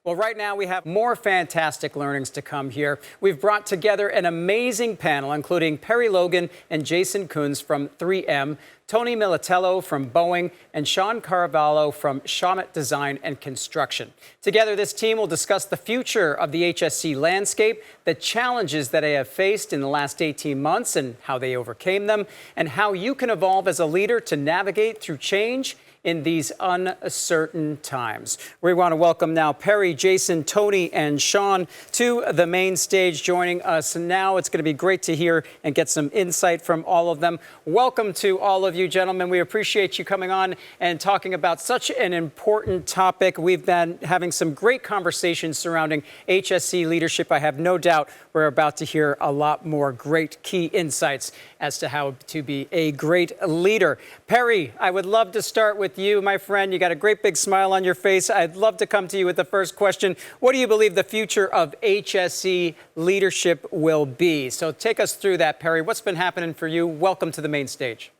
Well, right now we have more fantastic learnings to come here. We've brought together an amazing panel, including Perry Logan and Jason Kunz from 3M, Tony Militello from Boeing, and Shaun Carvalho from Shawmut Design and Construction. Together, this team will discuss the future of the HSE landscape, the challenges that they have faced in the last 18 months and how they overcame them, and how you can evolve as a leader to navigate through change in these uncertain times. We want to welcome now Perry, Jason, Tony, and Shaun to the main stage joining us now. It's going to be great to hear and get some insight from all of them. Welcome to all of you, gentlemen. We appreciate you coming on and talking about such an important topic. We've been having some great conversations surrounding HSE leadership. I have no doubt we're about to hear a lot more great key insights as to how to be a great leader. Perry, I would love to start with you, my friend. You got a great big smile on your face. I'd love to come to you with the first question. What do you believe the future of HSE leadership will be? So take us through that, Perry. What's been happening for you? Welcome to the main stage.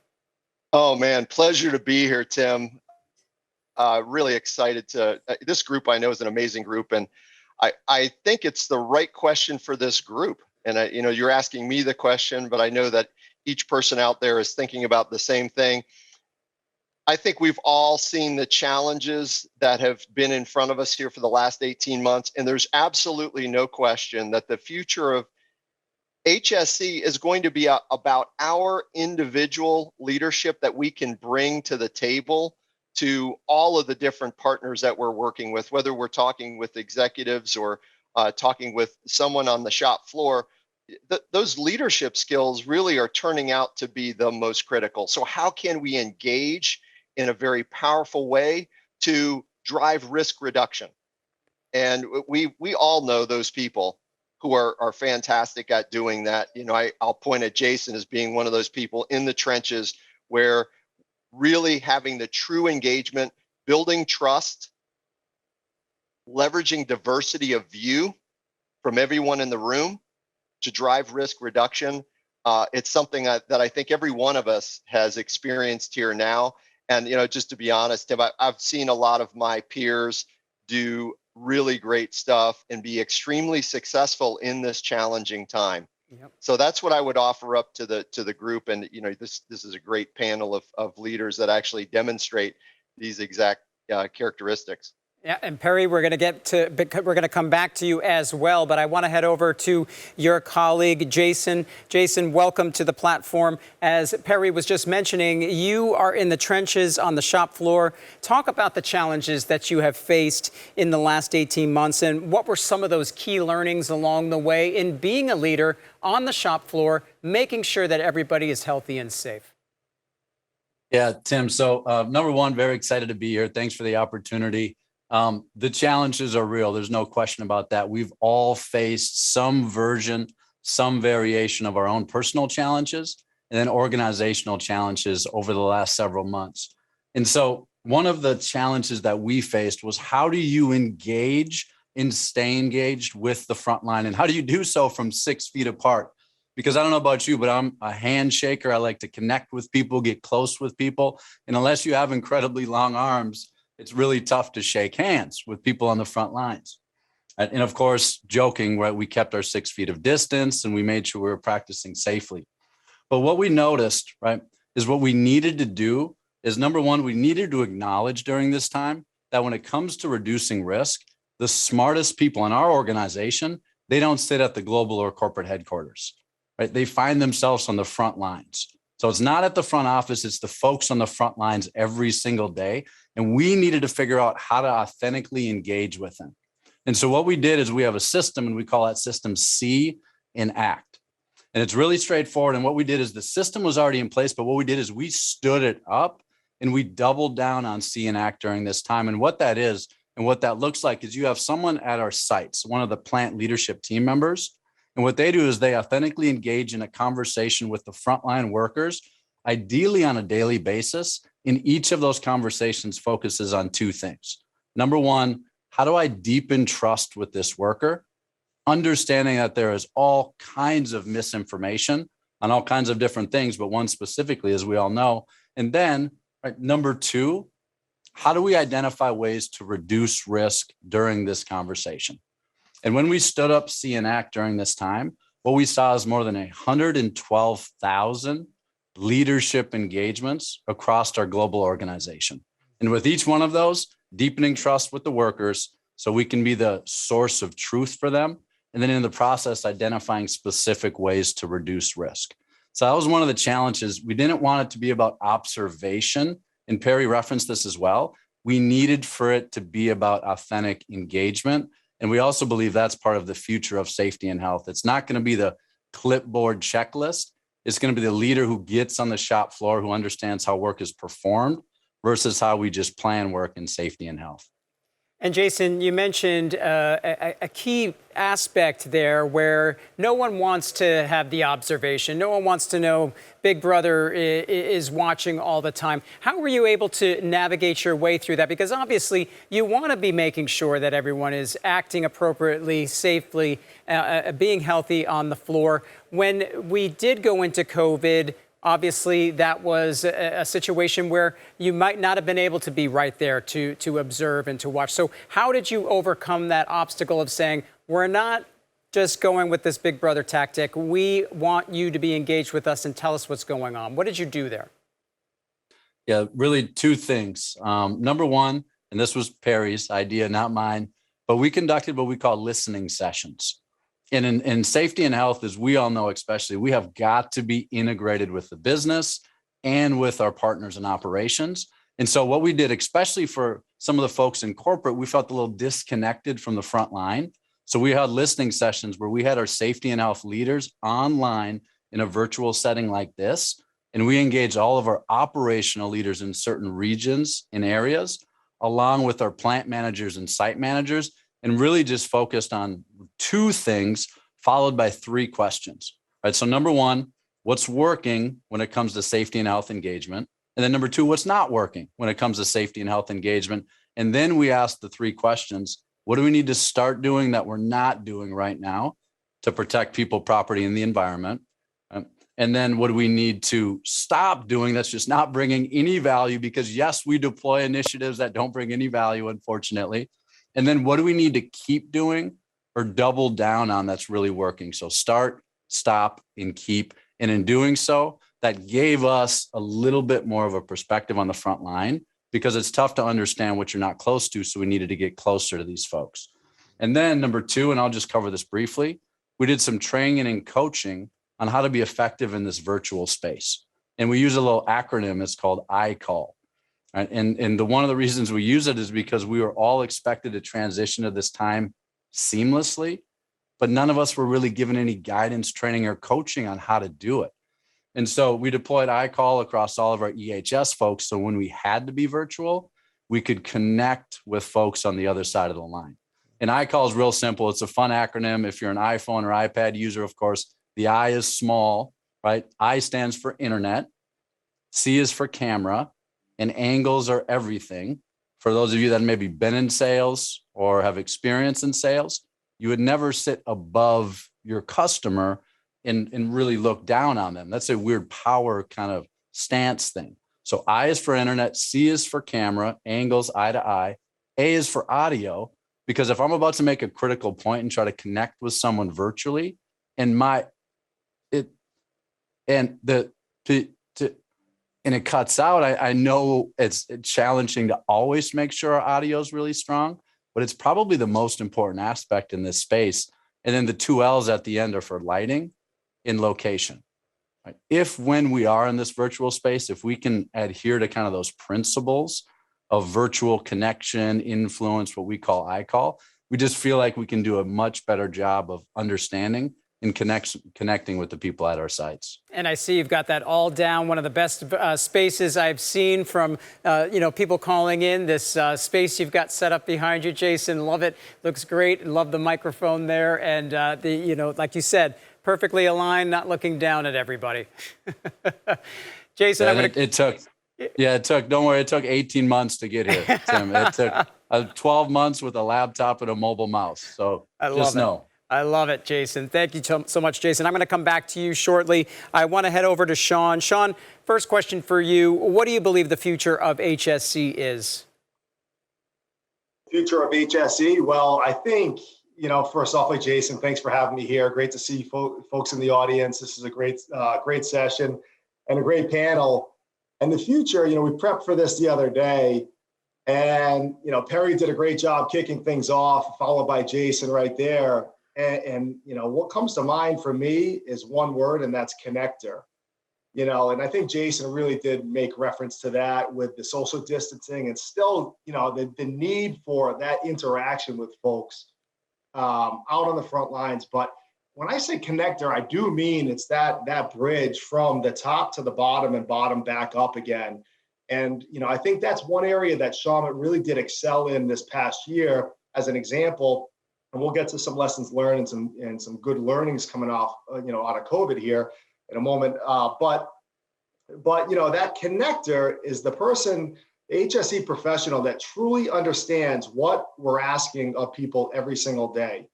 Oh, man, pleasure to be here, Tim. Really excited to, this group I know is an amazing group, and I think it's the right question for this group. And you're asking me the question, but I know that each person out there is thinking about the same thing. I think we've all seen the challenges that have been in front of us here for the last 18 months, and there's absolutely no question that the future of HSE is going to be about our individual leadership that we can bring to the table to all of the different partners that we're working with, whether we're talking with executives or talking with someone on the shop floor. Those leadership skills really are turning out to be the most critical. So how can we engage in a very powerful way to drive risk reduction? And we all know those people who are fantastic at doing that. I'll point at Jason as being one of those people in the trenches where really having the true engagement, building trust, leveraging diversity of view from everyone in the room to drive risk reduction. It's something that I think every one of us has experienced here now. And, just to be honest, Tim, I've seen a lot of my peers do really great stuff and be extremely successful in this challenging time. Yep. So that's what I would offer up to the group. And, this is a great panel of leaders that actually demonstrate these exact characteristics. Yeah, and Perry, we're going to come back to you as well, but I want to head over to your colleague, Jason. Jason, welcome to the platform. As Perry was just mentioning, you are in the trenches on the shop floor. Talk about the challenges that you have faced in the last 18 months, and what were some of those key learnings along the way in being a leader on the shop floor, making sure that everybody is healthy and safe? Yeah, Tim. So number one, very excited to be here. Thanks for the opportunity. The challenges are real. There's no question about that. We've all faced some version, some variation of our own personal challenges and then organizational challenges over the last several months. And so one of the challenges that we faced was, how do you engage and stay engaged with the front line? And how do you do so from 6 feet apart? Because I don't know about you, but I'm a handshaker. I like to connect with people, get close with people. And unless you have incredibly long arms, it's really tough to shake hands with people on the front lines. And of course, joking, right, we kept our 6 feet of distance and we made sure we were practicing safely. But what we noticed, right, is what we needed to do is, number one, we needed to acknowledge during this time that when it comes to reducing risk, the smartest people in our organization, they don't sit at the global or corporate headquarters, right? They find themselves on the front lines. So it's not at the front office, it's the folks on the front lines every single day. And we needed to figure out how to authentically engage with them. And so what we did is we have a system, and we call that system See and Act. And it's really straightforward. And what we did is, the system was already in place, but what we did is we stood it up and we doubled down on See and Act during this time. And what that is and what that looks like is, you have someone at our sites, one of the plant leadership team members. And what they do is they authentically engage in a conversation with the frontline workers, ideally on a daily basis. And each of those conversations focuses on two things. Number one, how do I deepen trust with this worker? Understanding that there is all kinds of misinformation on all kinds of different things, but one specifically, as we all know. And then, right, number two, how do we identify ways to reduce risk during this conversation? And when we stood up See and Act during this time, what we saw is more than 112,000 leadership engagements across our global organization. And with each one of those, deepening trust with the workers so we can be the source of truth for them. And then in the process, identifying specific ways to reduce risk. So that was one of the challenges. We didn't want it to be about observation. And Perry referenced this as well. We needed for it to be about authentic engagement. And we also believe that's part of the future of safety and health. It's not going to be the clipboard checklist. It's going to be the leader who gets on the shop floor, who understands how work is performed versus how we just plan work in safety and health. And Jason, you mentioned a key aspect there where no one wants to have the observation. No one wants to know Big Brother is watching all the time. How were you able to navigate your way through that? Because obviously you want to be making sure that everyone is acting appropriately, safely, being healthy on the floor. When we did go into COVID, obviously, that was a situation where you might not have been able to be right there to observe and to watch. So how did you overcome that obstacle of saying, we're not just going with this Big Brother tactic. We want you to be engaged with us and tell us what's going on. What did you do there? Yeah, really two things. Number one, and this was Perry's idea, not mine, but we conducted what we call listening sessions. And in safety and health, as we all know, especially, we have got to be integrated with the business and with our partners in operations. And so what we did, especially for some of the folks in corporate, we felt a little disconnected from the front line. So we had listening sessions where we had our safety and health leaders online in a virtual setting like this. And we engaged all of our operational leaders in certain regions and areas, along with our plant managers and site managers, and really just focused on two things followed by three questions, right? So number one, what's working when it comes to safety and health engagement? And then number two, what's not working when it comes to safety and health engagement? And then we asked the three questions: what do we need to start doing that we're not doing right now to protect people, property, and the environment? And then what do we need to stop doing that's just not bringing any value? Because yes, we deploy initiatives that don't bring any value, unfortunately. And then what do we need to keep doing or double down on that's really working? So start, stop, and keep. And in doing so, that gave us a little bit more of a perspective on the front line, because it's tough to understand what you're not close to. So we needed to get closer to these folks. And then number two, and I'll just cover this briefly, we did some training and coaching on how to be effective in this virtual space. And we use a little acronym. It's called ICALL. Right? And one of the reasons we use it is because we were all expected to transition to this time seamlessly, but none of us were really given any guidance, training, or coaching on how to do it. And so we deployed iCall across all of our EHS folks. So when we had to be virtual, we could connect with folks on the other side of the line. And iCall is real simple. It's a fun acronym. If you're an iPhone or iPad user, of course, the I is small, right? I stands for internet. C is for camera. And angles are everything. For those of you that have maybe been in sales or have experience in sales, you would never sit above your customer and really look down on them. That's a weird power kind of stance thing. So I is for internet, C is for camera, angles, eye to eye. A is for audio, because if I'm about to make a critical point and try to connect with someone virtually, and and it cuts out, I know it's challenging to always make sure our audio is really strong, but it's probably the most important aspect in this space. And then the two L's at the end are for lighting and location. Right? When we are in this virtual space, if we can adhere to kind of those principles of virtual connection, influence, what we call iCall, we just feel like we can do a much better job of understanding and connecting with the people at our sites. And I see you've got that all down. One of the best spaces I've seen from people calling in. This space you've got set up behind you, Jason. Love it. Looks great. Love the microphone there, and like you said, perfectly aligned, not looking down at everybody. Jason, it took. Don't worry, it took 18 months to get here, Tim. It took 12 months with a laptop and a mobile mouse. So just know. I love it, Jason. Thank you so much, Jason. I'm going to come back to you shortly. I want to head over to Shaun. Shaun, first question for you. What do you believe the future of HSE is? Future of HSE. Well, I think, first off, Jason, thanks for having me here. Great to see folks in the audience. This is a great session and a great panel. And the future, we prepped for this the other day, and, Perry did a great job kicking things off, followed by Jason right there. And what comes to mind for me is one word, and that's connector. And I think Jason really did make reference to that with the social distancing and still, the need for that interaction with folks out on the front lines. But when I say connector, I do mean it's that bridge from the top to the bottom and bottom back up again. And, I think that's one area that Shawmut really did excel in this past year as an example. And we'll get to some lessons learned and some good learnings coming off, out of COVID here in a moment. But that connector is the person, the HSE professional that truly understands what we're asking of people every single day.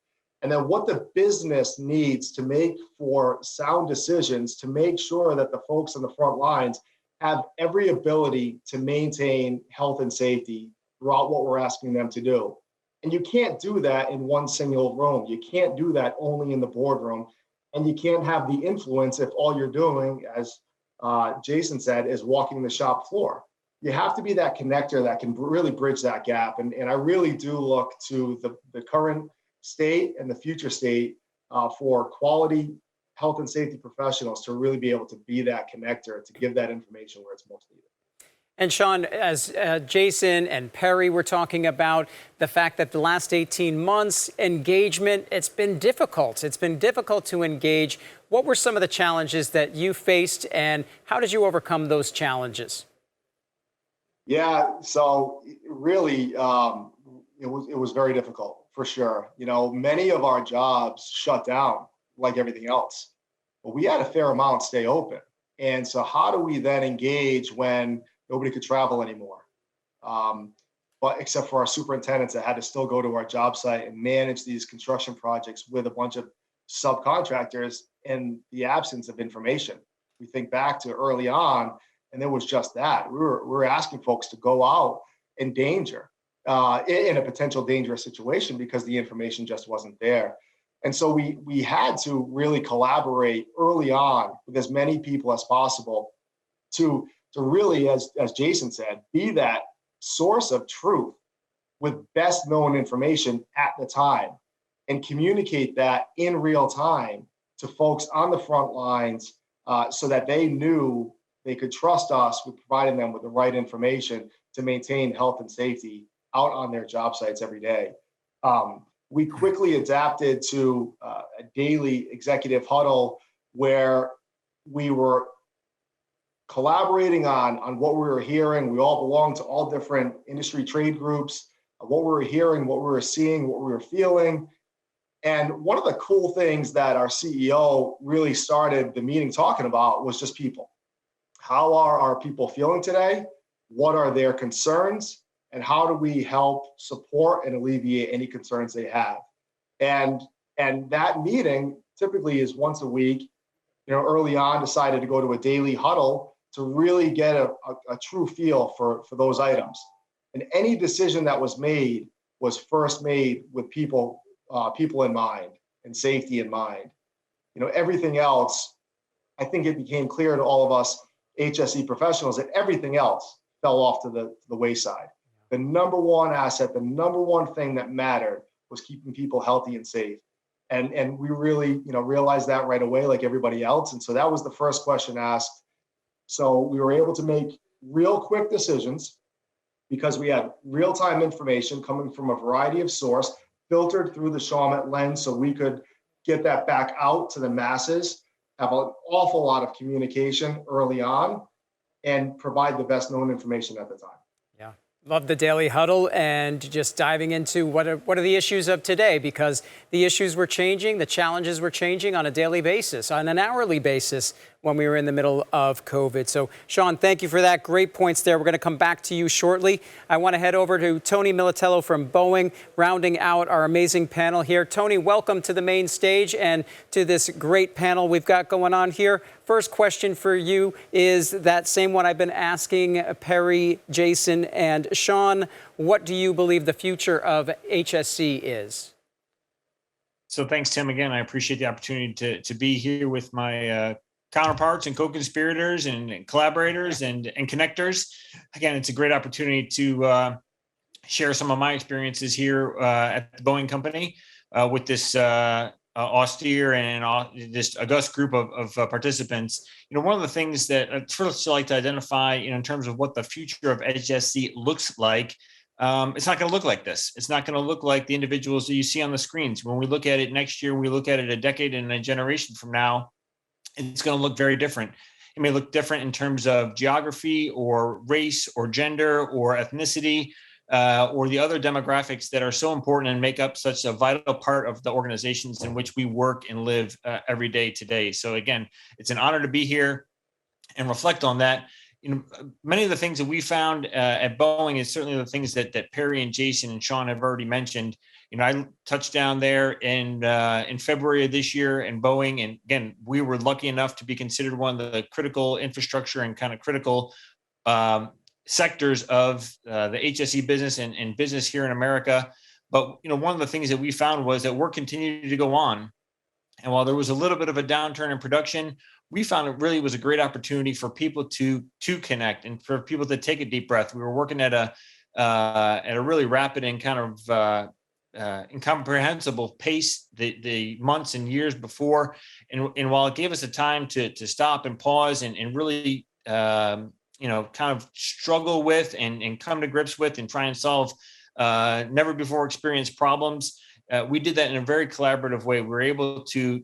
And then what the business needs to make for sound decisions to make sure that the folks on the front lines have every ability to maintain health and safety throughout what we're asking them to do. And you can't do that in one single room. You can't do that only in the boardroom. And you can't have the influence if all you're doing, as Jason said, is walking the shop floor. You have to be that connector that can really bridge that gap. And I really do look to the current state and the future state for quality health and safety professionals to really be able to be that connector, to give that information where it's most needed. And Shaun, as Jason and Perry were talking about, the fact that the last 18 months, engagement, it's been difficult. It's been difficult to engage. What were some of the challenges that you faced, and how did you overcome those challenges? Yeah, so really, it was very difficult, for sure. Many of our jobs shut down like everything else, but we had a fair amount stay open. And so how do we then engage when nobody could travel anymore? But except for our superintendents that had to still go to our job site and manage these construction projects with a bunch of subcontractors in the absence of information. We think back to early on, and there was just that. We were asking folks to go out in danger, in a potential dangerous situation because the information just wasn't there. And so we had to really collaborate early on with as many people as possible to really, as Jason said, be that source of truth with best known information at the time and communicate that in real time to folks on the front lines so that they knew they could trust us with providing them with the right information to maintain health and safety out on their job sites every day. We quickly adapted to a daily executive huddle where we were collaborating on what we were hearing. We all belong to all different industry trade groups, what we were hearing, what we were seeing, what we were feeling. And one of the cool things that our CEO really started the meeting talking about was just people. How are our people feeling today? What are their concerns? And how do we help support and alleviate any concerns they have? And that meeting typically is once a week. Early on decided to go to a daily huddle to really get a true feel for those items. And any decision that was made was first made with people in mind and safety in mind. Everything else, I think it became clear to all of us HSE professionals that everything else fell off to the wayside. The number one asset, the number one thing that mattered was keeping people healthy and safe. And we really, realized that right away, like everybody else. And so that was the first question asked. So we were able to make real quick decisions because we had real-time information coming from a variety of sources, filtered through the Shawmut lens, so we could get that back out to the masses, have an awful lot of communication early on, and provide the best known information at the time. Yeah. Love the daily huddle and just diving into what are the issues of today, because the issues were changing, the challenges were changing on a daily basis, on an hourly basis. when we were in the middle of COVID. So, Shaun, thank you for that. Great points there. We're going to come back to you shortly. I want to head over to Tony Militello from Boeing, rounding out our amazing panel here. Tony, welcome to the main stage and to this great panel we've got going on here. First question for you is that same one I've been asking Perry, Jason, and Shaun. What do you believe the future of HSE is? So thanks, Tim. Again, I appreciate the opportunity to be here with my counterparts and co-conspirators and collaborators and connectors. Again, it's a great opportunity to share some of my experiences here at the Boeing company with this austere and this august group of participants. One of the things that I'd first like to identify, in terms of what the future of HSE looks like, it's not going to look like this. It's not going to look like the individuals that you see on the screens. When we look at it next year, we look at it a decade and a generation from now, it's going to look very different. It may look different in terms of geography or race or gender or ethnicity or the other demographics that are so important and make up such a vital part of the organizations in which we work and live every day today. So again, it's an honor to be here and reflect on that. Many of the things that we found at Boeing is certainly the things that Perry and Jason and Shaun have already mentioned. I touched down there in February of this year in Boeing, and again, we were lucky enough to be considered one of the critical infrastructure and kind of critical sectors of the HSE business and business here in America. But one of the things that we found was that work continued to go on, and while there was a little bit of a downturn in production, we found it really was a great opportunity for people to connect and for people to take a deep breath. We were working at a really rapid and kind of incomprehensible pace the months and years before, and while it gave us a time to stop and pause and really kind of struggle with and come to grips with and try and solve never before experienced problems, we did that in a very collaborative way. We were able to,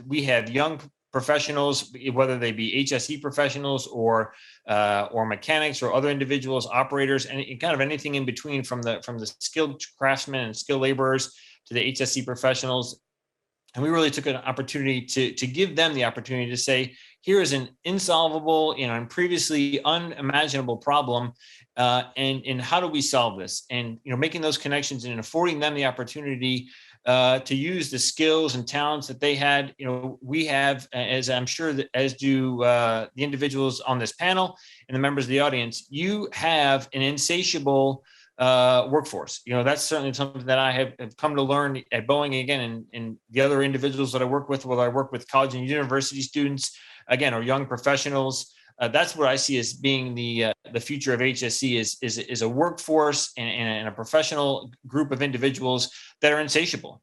we have young professionals, whether they be HSE professionals or mechanics or other individuals, operators, and kind of anything in between, from the skilled craftsmen and skilled laborers to the HSE professionals. And we really took an opportunity to give them the opportunity to say, here is an insolvable, and previously unimaginable problem, and how do we solve this? And making those connections and affording them the opportunity to use the skills and talents that they had. We have, as I'm sure that as do the individuals on this panel and the members of the audience, you have an insatiable workforce. That's certainly something that I have come to learn at Boeing, again, and the other individuals that I work with, whether I work with college and university students, again, or young professionals. That's what I see as being the future of HSE is a workforce and a professional group of individuals that are insatiable.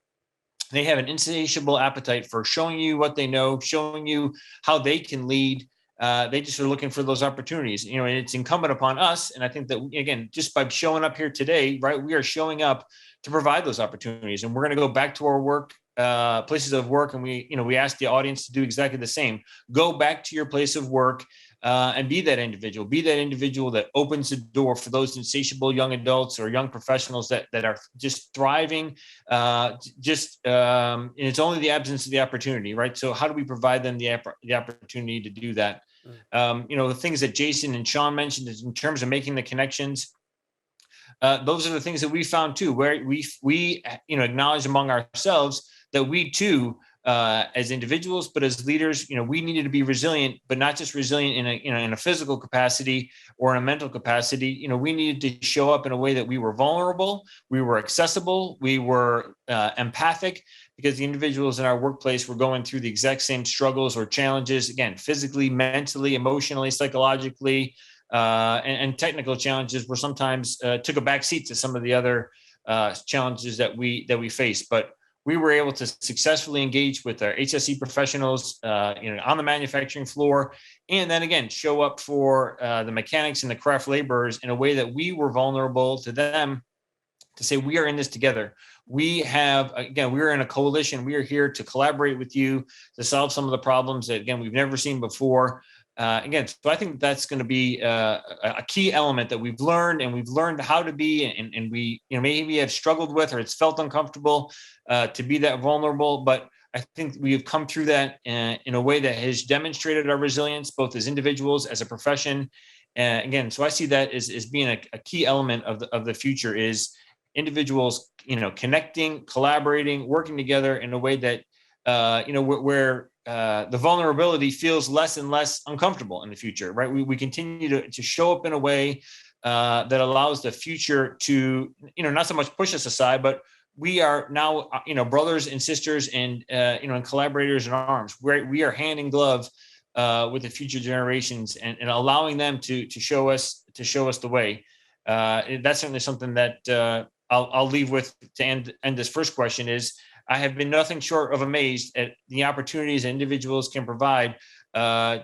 They have an insatiable appetite for showing you what they know, showing you how they can lead. They just are looking for those opportunities, and it's incumbent upon us. And I think that, again, just by showing up here today, right, we are showing up to provide those opportunities, and we're going to go back to our work, places of work. And we ask the audience to do exactly the same. Go back to your place of work and be that individual that opens the door for those insatiable young adults or young professionals that are just thriving. And it's only the absence of the opportunity, right? So how do we provide them the opportunity to do that? The things that Jason and Shaun mentioned is in terms of making the connections. Those are the things that we found too, where we acknowledge among ourselves that we too, as individuals, but as leaders, we needed to be resilient, but not just resilient in a physical capacity or in a mental capacity. We needed to show up in a way that we were vulnerable, we were accessible, we were empathic, because the individuals in our workplace were going through the exact same struggles or challenges, again, physically, mentally, emotionally, psychologically, and technical challenges were sometimes took a back seat to some of the other challenges that we face. But we were able to successfully engage with our HSE professionals, on the manufacturing floor, and then again show up for the mechanics and the craft laborers in a way that we were vulnerable to them, to say we are in this together. We are in a coalition. We are here to collaborate with you to solve some of the problems that, again, we've never seen before. So I think that's going to be a key element that we've learned, and we've learned how to be, and we, maybe have struggled with, or it's felt uncomfortable to be that vulnerable. But I think we have come through that in a way that has demonstrated our resilience, both as individuals, as a profession. Again, so I see that as being a key element of the future is individuals, connecting, collaborating, working together in a way that, where the vulnerability feels less and less uncomfortable in the future, right? We continue to show up in a way that allows the future to, not so much push us aside, but we are now, brothers and sisters and, and collaborators in arms. We are hand in glove with the future generations and allowing them to show us the way. That's certainly something that I'll leave with to end this first question is I have been nothing short of amazed at the opportunities individuals can provide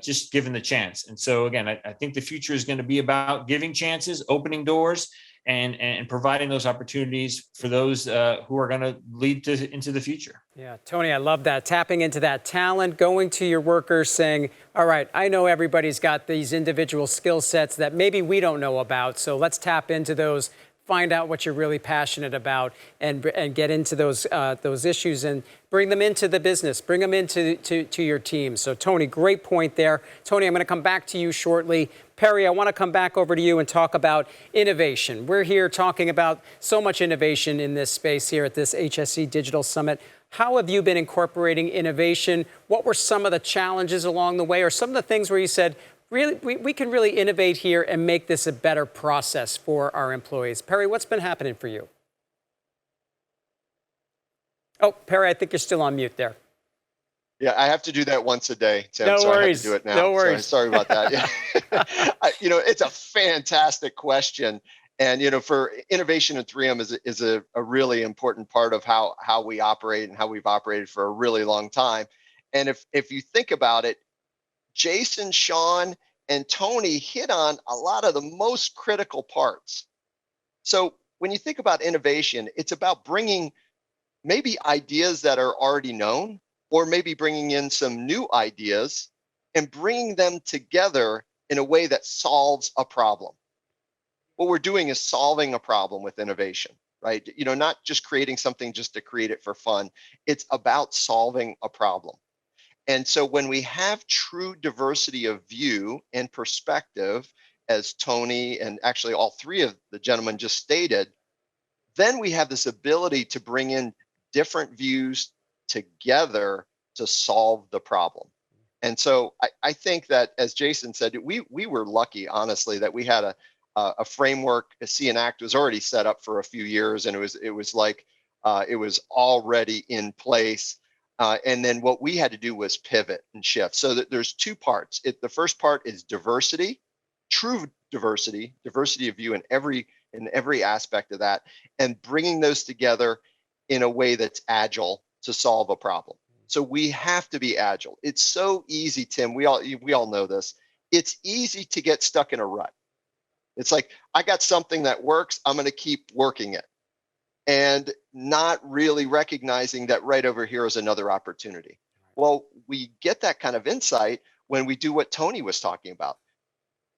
just given the chance. And so again, I think the future is going to be about giving chances, opening doors, and providing those opportunities for those who are going to lead into the future. Yeah, Tony, I love that. Tapping into that talent, going to your workers saying, all right, I know everybody's got these individual skill sets that maybe we don't know about, so let's tap into those, find out what you're really passionate about, and get into those issues and bring them into the business, bring them into your team. So, Tony, great point there. Tony, I'm going to come back to you shortly. Perry, I want to come back over to you and talk about innovation. We're here talking about so much innovation in this space here at this HSE Digital Summit. How have you been incorporating innovation? What were some of the challenges along the way, or some of the things where you said, really, we can really innovate here and make this a better process for our employees? Perry, what's been happening for you? Oh, Perry, I think you're still on mute there. Yeah, I have to do that once a day, Tim. No so worries. I have to do it now. No worries. Sorry about that. Yeah. It's a fantastic question. And, for innovation in 3M is a really important part of how we operate and how we've operated for a really long time. And if you think about it, Jason, Shaun, and Tony hit on a lot of the most critical parts. So when you think about innovation, it's about bringing maybe ideas that are already known, or maybe bringing in some new ideas and bringing them together in a way that solves a problem. What we're doing is solving a problem with innovation, right? Not just creating something just to create it for fun. It's about solving a problem. And so when we have true diversity of view and perspective, as Tony and actually all three of the gentlemen just stated, then we have this ability to bring in different views together to solve the problem. And so I think that, as Jason said, we were lucky, honestly, that we had a framework. A See and Act was already set up for a few years, and it was already in place. And then what we had to do was pivot and shift. So that there's two parts. The first part is diversity, true diversity of view in every aspect of that, and bringing those together in a way that's agile to solve a problem. So we have to be agile. It's so easy, Tim. We all know this. It's easy to get stuck in a rut. It's like, I got something that works, I'm going to keep working it, and not really recognizing that right over here is another opportunity. Well, we get that kind of insight when we do what Tony was talking about.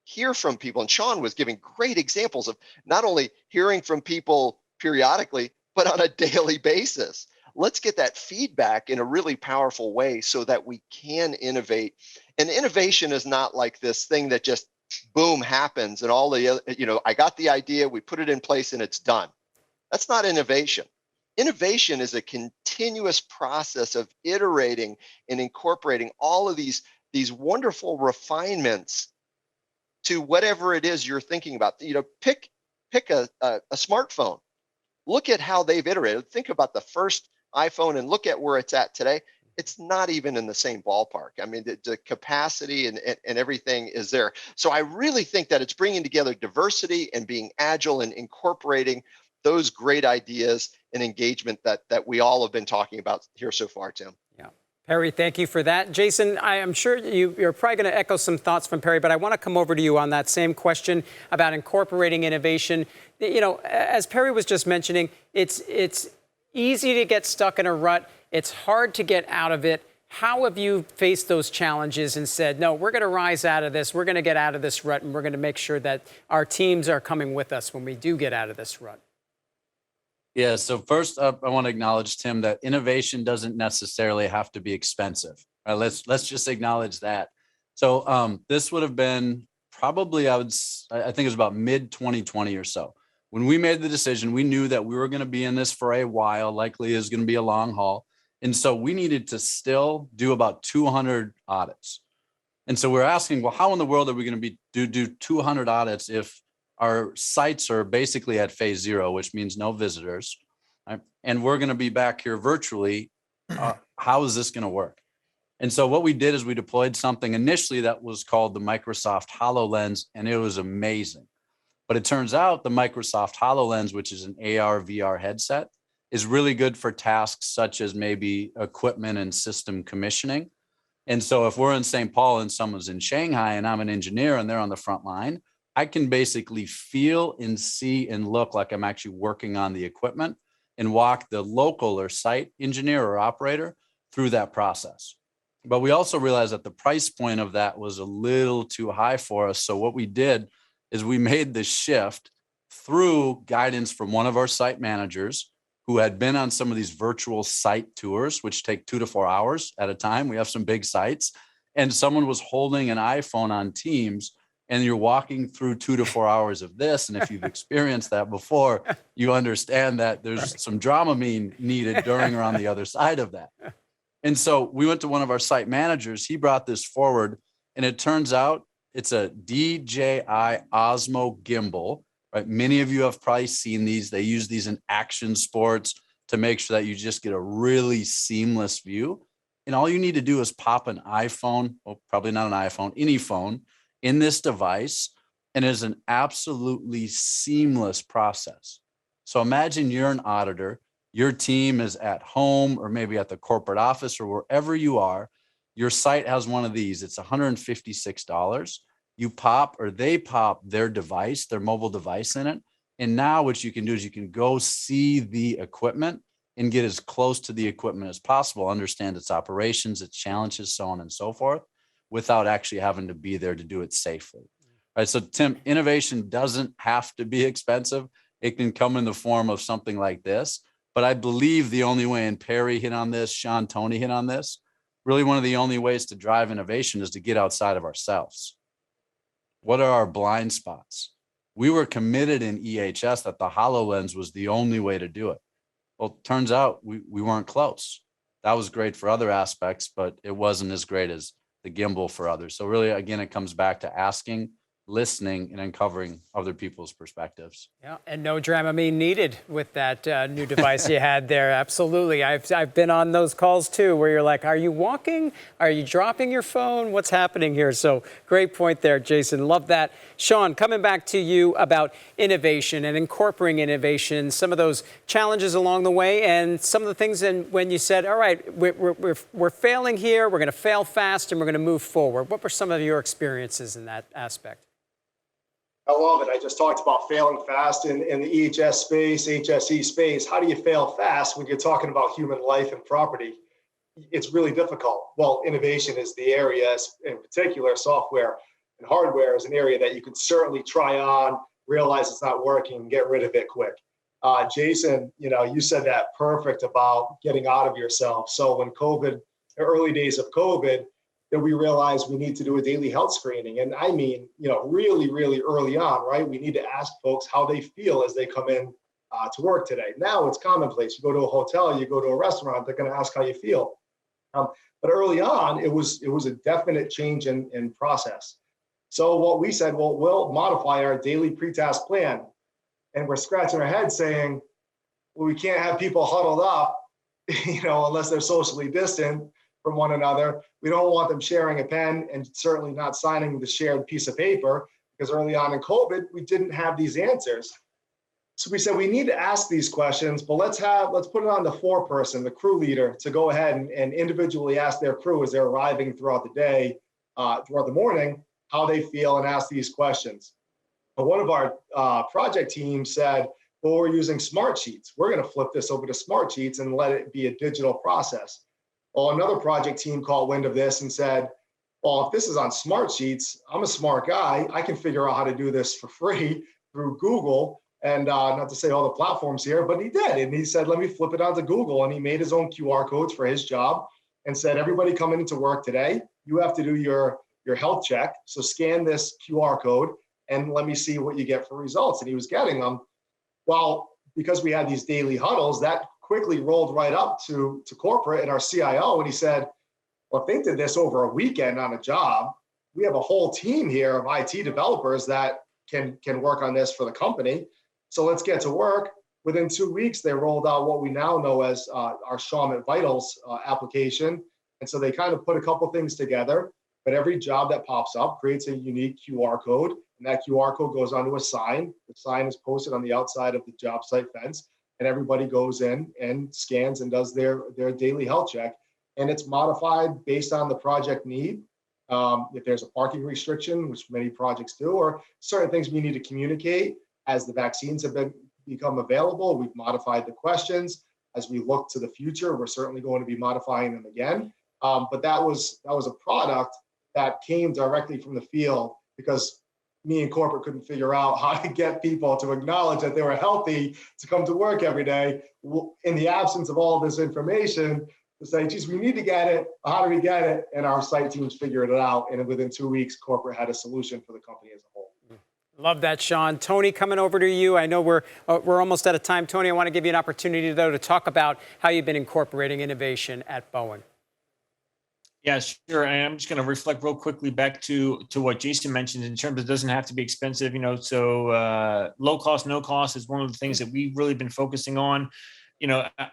Hear from people, and Shaun was giving great examples of not only hearing from people periodically, but on a daily basis. Let's get that feedback in a really powerful way so that we can innovate. And innovation is not like this thing that just boom happens and all the, I got the idea, we put it in place and it's done. That's not innovation. Innovation is a continuous process of iterating and incorporating all of these wonderful refinements to whatever it is you're thinking about. Pick a smartphone. Look at how they've iterated. Think about the first iPhone and look at where it's at today. It's not even in the same ballpark. I mean, the capacity and everything is there. So I really think that it's bringing together diversity and being agile and incorporating those great ideas and engagement that we all have been talking about here so far, Tim. Yeah. Perry, thank you for that. Jason, I am sure you're probably going to echo some thoughts from Perry, but I want to come over to you on that same question about incorporating innovation. As Perry was just mentioning, it's easy to get stuck in a rut. It's hard to get out of it. How have you faced those challenges and said, no, we're going to rise out of this, we're going to get out of this rut, and we're going to make sure that our teams are coming with us when we do get out of this rut? Yeah. So first up, I want to acknowledge, Tim, that innovation doesn't necessarily have to be expensive. All right, let's just acknowledge that. So this would have been probably, I think it was about mid 2020 or so. When we made the decision, we knew that we were going to be in this for a while, likely is going to be a long haul. And so we needed to still do about 200 audits. And so we're asking, well, how in the world are we going to do 200 audits if our sites are basically at phase 0, which means no visitors, right? And we're going to be back here virtually. How is this going to work? And so what we did is we deployed something initially that was called the Microsoft HoloLens, and it was amazing. But it turns out the Microsoft HoloLens, which is an AR VR headset, is really good for tasks such as maybe equipment and system commissioning. And so if we're in St. Paul and someone's in Shanghai and I'm an engineer and they're on the front line, I can basically feel and see and look like I'm actually working on the equipment and walk the local or site engineer or operator through that process. But we also realized that the price point of that was a little too high for us. So what we did is we made the shift through guidance from one of our site managers who had been on some of these virtual site tours, which take 2 to 4 hours at a time. We have some big sites, and someone was holding an iPhone on Teams, and you're walking through 2 to 4 hours of this. And if you've experienced that before, you understand that there's some Dramamine needed during or on the other side of that. And so we went to one of our site managers. He brought this forward, and it turns out it's a DJI Osmo gimbal, right? Many of you have probably seen these. They use these in action sports to make sure that you just get a really seamless view. And all you need to do is pop an iPhone, well, probably not an iPhone, any phone, in this device, and it is an absolutely seamless process. So imagine you're an auditor, your team is at home or maybe at the corporate office or wherever you are. Your site has one of these. It's $156. You pop, or they pop, their device, their mobile device in it. And now what you can do is you can go see the equipment and get as close to the equipment as possible, understand its operations, its challenges, so on and so forth, without actually having to be there to do it safely. All right. So Tim, innovation doesn't have to be expensive. It can come in the form of something like this. But I believe the only way, and Perry hit on this, Shaun, Tony hit on this, really one of the only ways to drive innovation is to get outside of ourselves. What are our blind spots? We were committed in EHS that the HoloLens was the only way to do it. Well, turns out we weren't close. That was great for other aspects, but it wasn't as great as the gimbal for others. So really, again, it comes back to asking, listening, and uncovering other people's perspectives. Yeah, and no Dramamine needed with that new device you had there. Absolutely. I've been on those calls too, where you're like, are you walking? Are you dropping your phone? What's happening here? So great point there, Jason. Love that. Shaun, coming back to you about innovation and incorporating innovation, some of those challenges along the way, and some of the things when you said, all right, we're failing here, we're going to fail fast, and we're going to move forward. What were some of your experiences in that aspect? I love it. I just talked about failing fast in the EHS space, HSE space. How do you fail fast when you're talking about human life and property? It's really difficult. Well, innovation is the area, in particular, software and hardware is an area that you can certainly try on, realize it's not working, and get rid of it quick. Jason, you said that perfect about getting out of yourself. So when COVID, the early days of COVID, that we realized we need to do a daily health screening. And I mean, really, really early on, right? We need to ask folks how they feel as they come in to work today. Now it's commonplace. You go to a hotel, you go to a restaurant, they're going to ask how you feel. But early on, it was a definite change in process. So what we said, well, we'll modify our daily pre-task plan. And we're scratching our heads saying, well, we can't have people huddled up, unless they're socially distant from one another. We don't want them sharing a pen and certainly not signing the shared piece of paper, because early on in COVID, we didn't have these answers. So we said we need to ask these questions, but let's put it on the foreperson, the crew leader, to go ahead and individually ask their crew as they're arriving throughout the day, throughout the morning, how they feel and ask these questions. But one of our project teams said, well, we're using smart sheets. We're going to flip this over to smart sheets and let it be a digital process. Well, another project team caught wind of this and said, well, if this is on smart sheets, I'm a smart guy. I can figure out how to do this for free through Google. And not to say all the platforms here, but he did. And he said, let me flip it onto Google. And he made his own QR codes for his job and said, everybody coming into work today, you have to do your health check. So scan this QR code and let me see what you get for results. And he was getting them. Well, because we had these daily huddles, that quickly rolled right up to corporate and our CIO. And he said, well, if they did this over a weekend on a job, we have a whole team here of IT developers that can work on this for the company. So let's get to work. Within 2 weeks, they rolled out what we now know as our Shawmut Vitals application. And so they kind of put a couple things together, but every job that pops up creates a unique QR code. And that QR code goes onto a sign. The sign is posted on the outside of the job site fence. And everybody goes in and scans and does their daily health check. And it's modified based on the project need. If there's a parking restriction, which many projects do, or certain things we need to communicate as the vaccines have become available, we've modified the questions. As we look to the future, we're certainly going to be modifying them again. But that was a product that came directly from the field because me and corporate couldn't figure out how to get people to acknowledge that they were healthy to come to work every day. In the absence of all this information, to say, geez, we need to get it. How do we get it? And our site teams figured it out. And within 2 weeks, corporate had a solution for the company as a whole. Love that, Shaun. Tony, coming over to you. I know we're almost out of time. Tony, I want to give you an opportunity, though, to talk about how you've been incorporating innovation at Boeing. Yeah, sure. And I'm just going to reflect real quickly back to what Jason mentioned in terms of it doesn't have to be expensive, so low cost, no cost is one of the things that we've really been focusing on.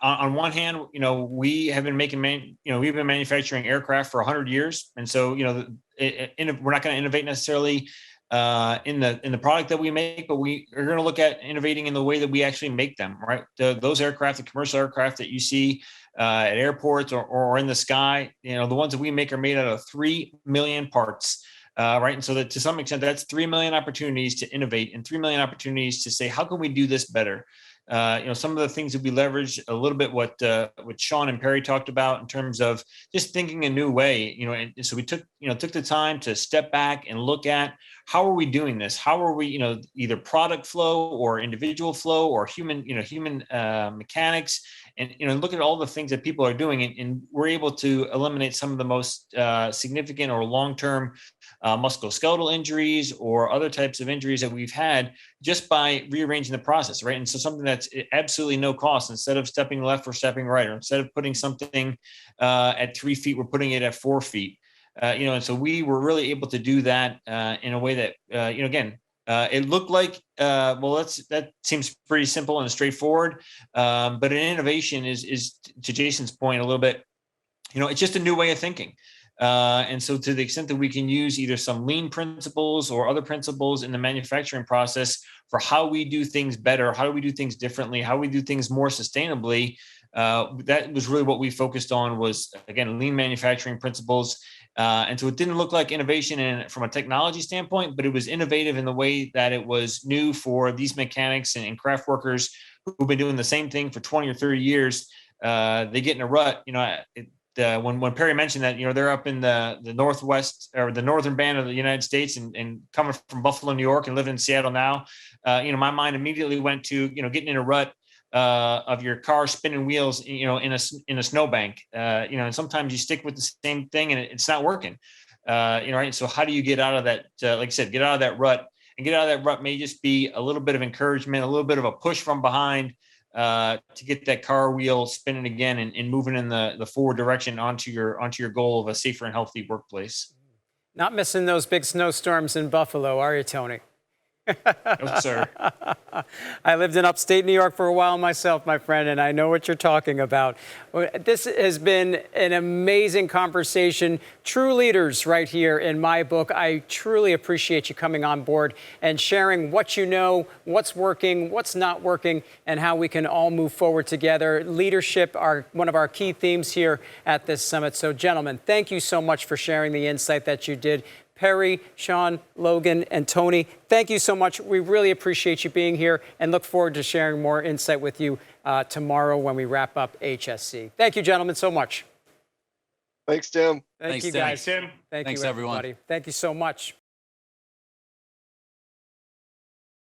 On one hand, we have been we've been manufacturing aircraft for 100 years. And so, we're not going to innovate necessarily in the product that we make, but we are going to look at innovating in the way that we actually make them, right? Those aircraft, the commercial aircraft that you see at airports or in the sky, the ones that we make are made out of 3 million parts. Right. And so that to some extent, that's 3 million opportunities to innovate and 3 million opportunities to say, how can we do this better? Some of the things that we leverage a little bit what Shaun and Perry talked about in terms of just thinking a new way, and so we took the time to step back and look at how are we doing this? How are we, either product flow or individual flow or human mechanics and look at all the things that people are doing. And we're able to eliminate some of the most significant or long-term musculoskeletal injuries or other types of injuries that we've had just by rearranging the process, right? And so something that's absolutely no cost, instead of stepping left, we're stepping right, or instead of putting something at 3 feet, we're putting it at 4 feet. And so we were really able to do that in a way that, again, it looked like, that seems pretty simple and straightforward. But an innovation is, to Jason's point a little bit, it's just a new way of thinking. And so to the extent that we can use either some lean principles or other principles in the manufacturing process for how we do things better, how do we do things differently, how we do things more sustainably, that was really what we focused on was, again, lean manufacturing principles. And so it didn't look like innovation from a technology standpoint, but it was innovative in the way that it was new for these mechanics and craft workers who've been doing the same thing for 20 or 30 years. They get in a rut. When Perry mentioned that, they're up in the Northwest or the northern band of the United States and coming from Buffalo, New York and living in Seattle now, my mind immediately went to, getting in a rut of your car spinning wheels, in a snowbank, and sometimes you stick with the same thing and it's not working, right? So how do you get out of that? Like I said, get out of that rut, and get out of that rut may just be a little bit of encouragement, a little bit of a push from behind to get that car wheel spinning again and moving in the forward direction onto your goal of a safer and healthy workplace. Not missing those big snowstorms in Buffalo, are you, Tony? No, sir. I lived in upstate New York for a while myself, my friend, and I know what you're talking about. This has been an amazing conversation. True leaders right here in my book. I truly appreciate you coming on board and sharing what you know, what's working, what's not working, and how we can all move forward together. Leadership are one of our key themes here at this summit. So, gentlemen, thank you so much for sharing the insight that you did. Perry, Shaun, Logan, and Tony, thank you so much. We really appreciate you being here and look forward to sharing more insight with you tomorrow when we wrap up HSE. Thank you, gentlemen, so much. Thanks, Tim. Thank Thanks, you, Tim. guys. Tim. Thank Thanks, you, everyone. everybody. Thank you so much.